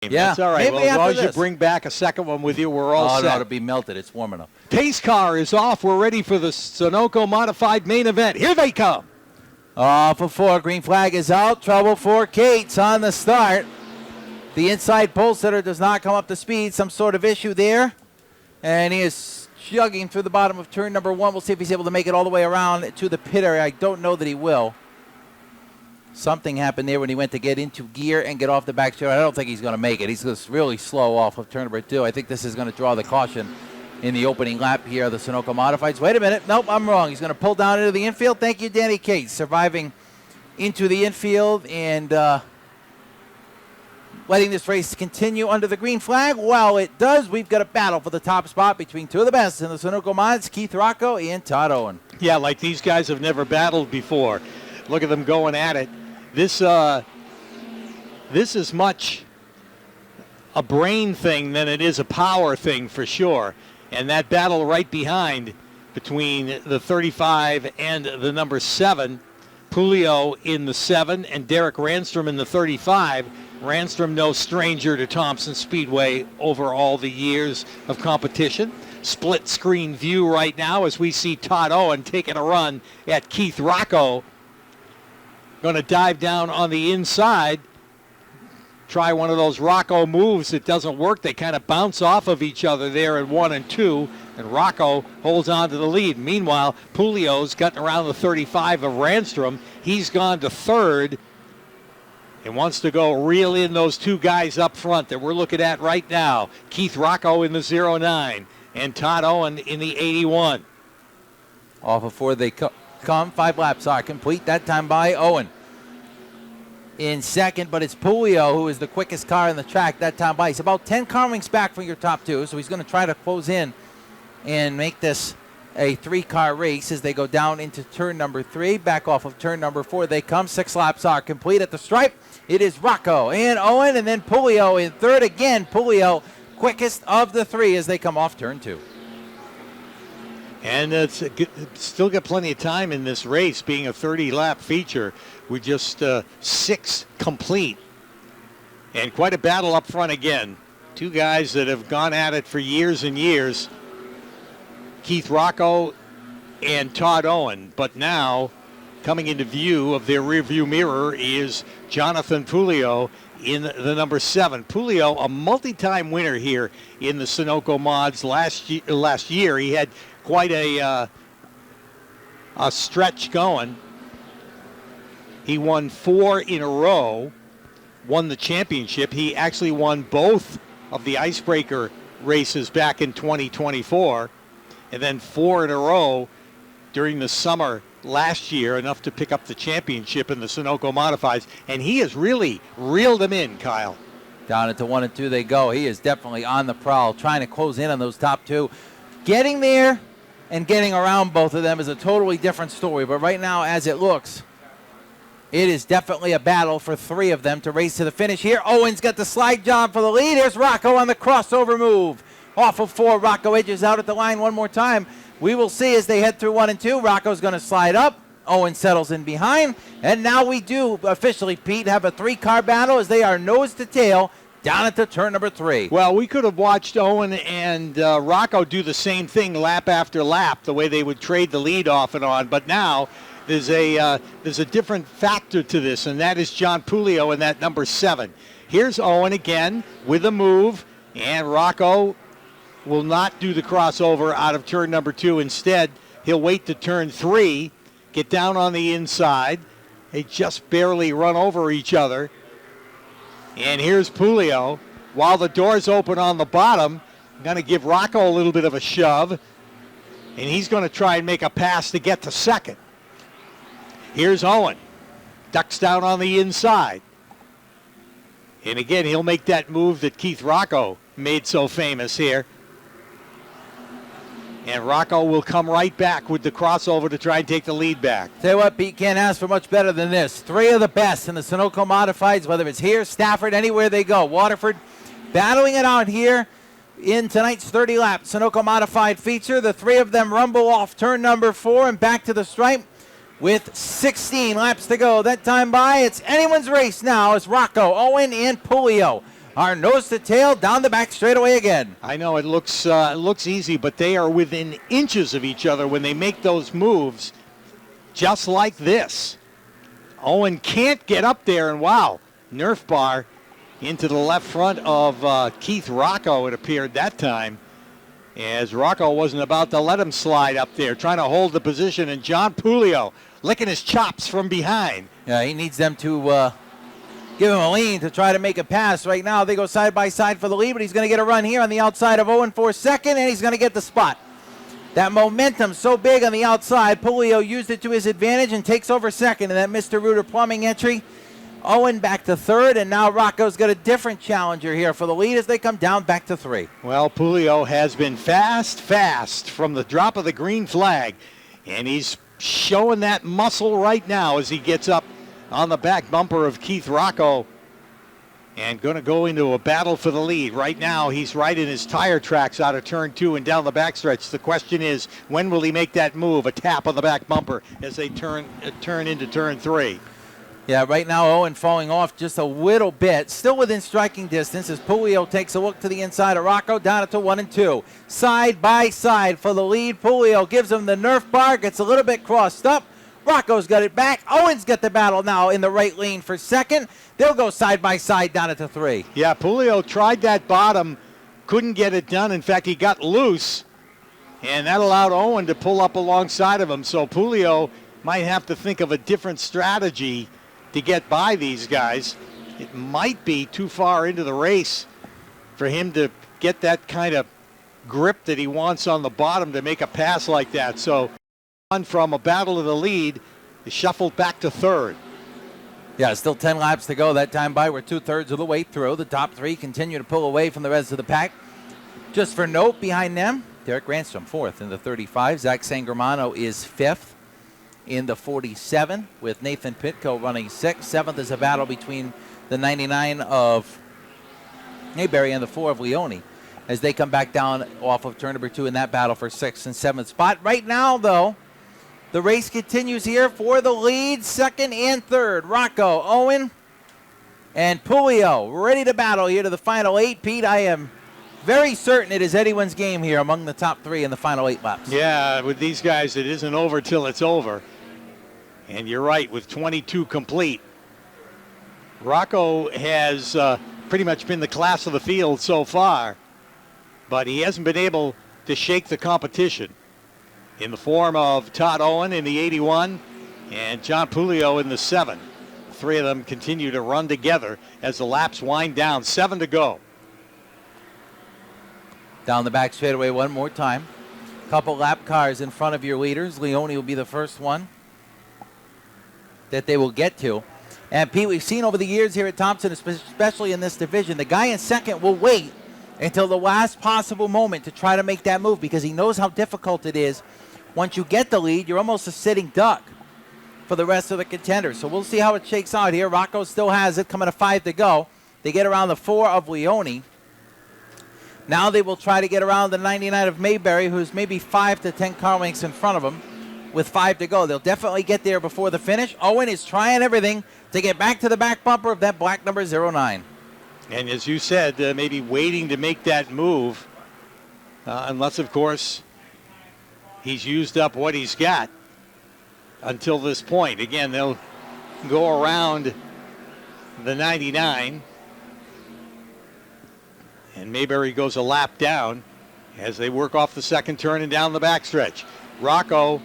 game. Yeah. That's all right. Maybe Well, as long as after you this. bring back a second one with you, we're all Oh, set. no, it'll be melted. It's warm enough. Pace car is off. We're ready for the Sunoco Modified main event. Here they come. Off of 4. Green flag is out. Trouble for Cates on the start. The inside pole sitter does not come up to speed. Some sort of issue there. And he is chugging through the bottom of turn number 1. We'll see if he's able to make it all the way around to the pit area. I don't know that he will. Something happened there when he went to get into gear and get off the back straight. I don't think he's going to make it. He's just really slow off of turn number 2. I think this is going to draw the caution in the opening lap here of the Sunoco Modifieds. Wait a minute. Nope, I'm wrong. He's going to pull down into the infield. Thank you, Danny Cates, surviving into the infield and letting this race continue under the green flag. While it does, we've got a battle for the top spot between two of the best in the Sunoco Mods, Keith Rocco and Todd Owen. Yeah, like these guys have never battled before. Look at them going at it. This is much a brain thing than it is a power thing for sure. And that battle right behind between the 35 and the number 7, Pulio in the 7 and Derek Ranstrom in the 35. Ranstrom no stranger to Thompson Speedway over all the years of competition. Split screen view right now as we see Todd Owen taking a run at Keith Rocco. Going to dive down on the inside. Try one of those Rocco moves. It doesn't work. They kind of bounce off of each other there in 1 and 2, and Rocco holds on to the lead. Meanwhile, Pulio's gotten around the 35 of Ranstrom. He's gone to 3rd and wants to go reel in those two guys up front that we're looking at right now. Keith Rocco in the 09 and Todd Owen in the 81. Off of 4 they come. 5 laps are complete. That time by Owen in second, but it's Pulio who is the quickest car in the track that time by. He's about 10 car lengths back from your top 2, so he's going to try to close in and make this a 3-car race as they go down into turn number 3. Back off of turn number 4 they come. 6 laps are complete. At the stripe, it is Rocco and Owen, and then Pulio in 3rd again. Pulio quickest of the 3 as they come off turn 2. And it's still got plenty of time in this race, being a 30-lap feature. We're just 6 complete. And quite a battle up front again. Two guys that have gone at it for years and years. Keith Rocco and Todd Owen. But now, coming into view of their rearview mirror is Jonathan Pulio in the number 7. Pulio, a multi-time winner here in the Sunoco Mods last year. He had quite a stretch going. He won 4 in a row, won the championship. He actually won both of the icebreaker races back in 2024, and then 4 in a row during the summer last year, enough to pick up the championship in the Sunoco Modifieds. And he has really reeled them in, Kyle. Down into 1 and 2 they go. He is definitely on the prowl, trying to close in on those top 2. Getting there and getting around both of them is a totally different story. But right now, as it looks, it is definitely a battle for 3 of them to race to the finish here. Owen's got the slide job for the lead. Here's Rocco on the crossover move. Off of 4, Rocco edges out at the line one more time. We will see as they head through 1 and 2. Rocco's going to slide up. Owen settles in behind. And now we do officially, Pete, have a 3-car battle as they are nose to tail down into turn number 3. Well, we could have watched Owen and Rocco do the same thing lap after lap, the way they would trade the lead off and on. But now there's a different factor to this, and that is John Pulio in that number 7. Here's Owen again with a move, and Rocco will not do the crossover out of turn number 2. Instead, he'll wait to turn 3, get down on the inside. They just barely run over each other. And here's Pulio. While the door's open on the bottom, I'm going to give Rocco a little bit of a shove. And he's going to try and make a pass to get to second. Here's Owen. Ducks down on the inside. And again, he'll make that move that Keith Rocco made so famous here. And Rocco will come right back with the crossover to try and take the lead back. Tell you what, Pete, can't ask for much better than this. 3 of the best in the Sunoco Modifieds, whether it's here, Stafford, anywhere they go. Waterford battling it out here in tonight's 30-lap Sunoco Modified feature. The 3 of them rumble off turn number 4 and back to the stripe with 16 laps to go. That time by, it's anyone's race now as Rocco, Owen, and Pulio are nose to tail down the back straightaway again. I know it looks easy, but they are within inches of each other when they make those moves, just like this. Owen can't get up there, and wow, Nerf bar into the left front of Keith Rocco, it appeared that time, as Rocco wasn't about to let him slide up there, trying to hold the position, and John Pulio licking his chops from behind. Yeah, he needs them to give him a lean to try to make a pass. Right now, they go side by side for the lead, but he's going to get a run here on the outside of Owen for second, and he's going to get the spot. That momentum so big on the outside, Pulio used it to his advantage and takes over second in that Mr. Rooter plumbing entry. Owen back to third, and now Rocco's got a different challenger here for the lead as they come down back to three. Well, Pulio has been fast from the drop of the green flag, and he's showing that muscle right now as he gets up on the back bumper of Keith Rocco and going to go into a battle for the lead. Right now, he's right in his tire tracks out of turn 2 and down the backstretch. The question is, when will he make that move, a tap on the back bumper as they turn into turn 3? Yeah, right now Owen falling off just a little bit. Still within striking distance as Pulio takes a look to the inside of Rocco, down it to 1 and 2. Side by side for the lead. Pulio gives him the Nerf bar, gets a little bit crossed up. Rocco's got it back. Owen's got the battle now in the right lane for second. They'll go side by side down it to 3. Yeah, Pulio tried that bottom, couldn't get it done. In fact, he got loose, and that allowed Owen to pull up alongside of him. So Pulio might have to think of a different strategy to get by these guys. It might be too far into the race for him to get that kind of grip that he wants on the bottom to make a pass like that. So on from a battle of the lead, is shuffled back to third. Yeah, still 10 laps to go. That time by, we're 2/3 of the way through. The top three continue to pull away from the rest of the pack. Just for note, behind them, Derek Granstrom, 4th in the 35. Zach Sangermano is 5th in the 47, with Nathan Pitko running 6th. 7th is a battle between the 99 of Mayberry and the 4 of Leone as they come back down off of turn number 2 in that battle for 6th and 7th spot. Right now, though, the race continues here for the lead, 2nd and 3rd. Rocco, Owen, and Pulio ready to battle here to the final 8. Pete, I am very certain it is anyone's game here among the top 3 in the final 8 laps. Yeah, with these guys, it isn't over till it's over. And you're right, with 22 complete, Rocco has pretty much been the class of the field so far, but he hasn't been able to shake the competition in the form of Todd Owen in the 81 and John Pulio in the 7. 3 of them continue to run together as the laps wind down. 7 to go. Down the back straightaway one more time. Couple lap cars in front of your leaders. Leone will be the first one that they will get to. And Pete, we've seen over the years here at Thompson, especially in this division, the guy in second will wait until the last possible moment to try to make that move because he knows how difficult it is. Once you get the lead, you're almost a sitting duck for the rest of the contenders. So we'll see how it shakes out here. Rocco still has it, coming to 5 to go. They get around the 4 of Leone. Now they will try to get around the 99 of Mayberry, who's maybe 5 to 10 car lengths in front of them with 5 to go. They'll definitely get there before the finish. Owen is trying everything to get back to the back bumper of that black number 09. And as you said, maybe waiting to make that move, unless, of course, he's used up what he's got until this point. Again, they'll go around the 99. And Mayberry goes a lap down as they work off the second turn and down the backstretch. Rocco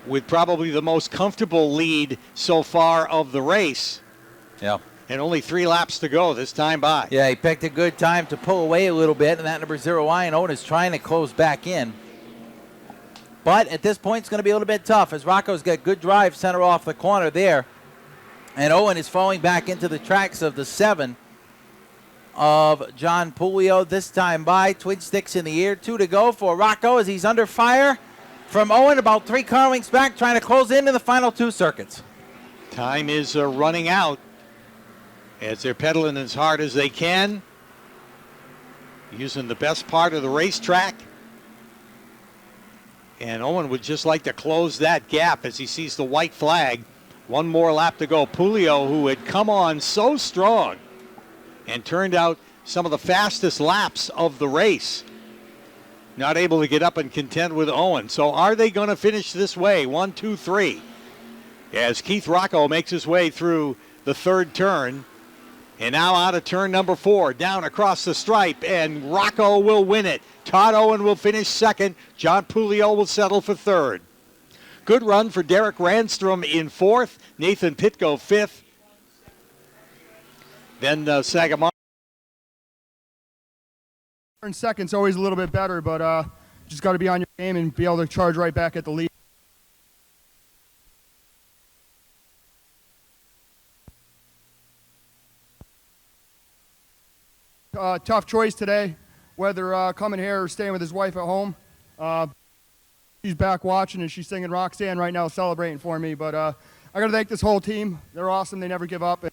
with probably the most comfortable lead so far of the race. Yeah. And only 3 laps to go this time by. Yeah, he picked a good time to pull away a little bit, and that number 09, Owen is trying to close back in. But at this point, it's going to be a little bit tough as Rocco's got good drive center off the corner there. And Owen is falling back into the tracks of the 7 of John Pulio this time by. Twin sticks in the air, 2 to go for Rocco as he's under fire from Owen, about 3 car lengths back, trying to close into the final 2 circuits. Time is running out as they're pedaling as hard as they can, using the best part of the racetrack. And Owen would just like to close that gap as he sees the white flag. 1 more lap to go. Pulio, who had come on so strong and turned out some of the fastest laps of the race. Not able to get up and contend with Owen. So are they going to finish this way? 1, 2, 3. As Keith Rocco makes his way through the third turn. And now out of turn number 4, down across the stripe, and Rocco will win it. Todd Owen will finish second. John Pulio will settle for third. Good run for Derek Randstrom in fourth. Nathan Pitko fifth. Then Sagamore. In second's always a little bit better, but just got to be on your game and be able to charge right back at the lead. Tough choice today, whether coming here or staying with his wife at home. She's back watching and she's singing Roxanne right now, celebrating for me. But I got to thank this whole team. They're awesome. They never give up.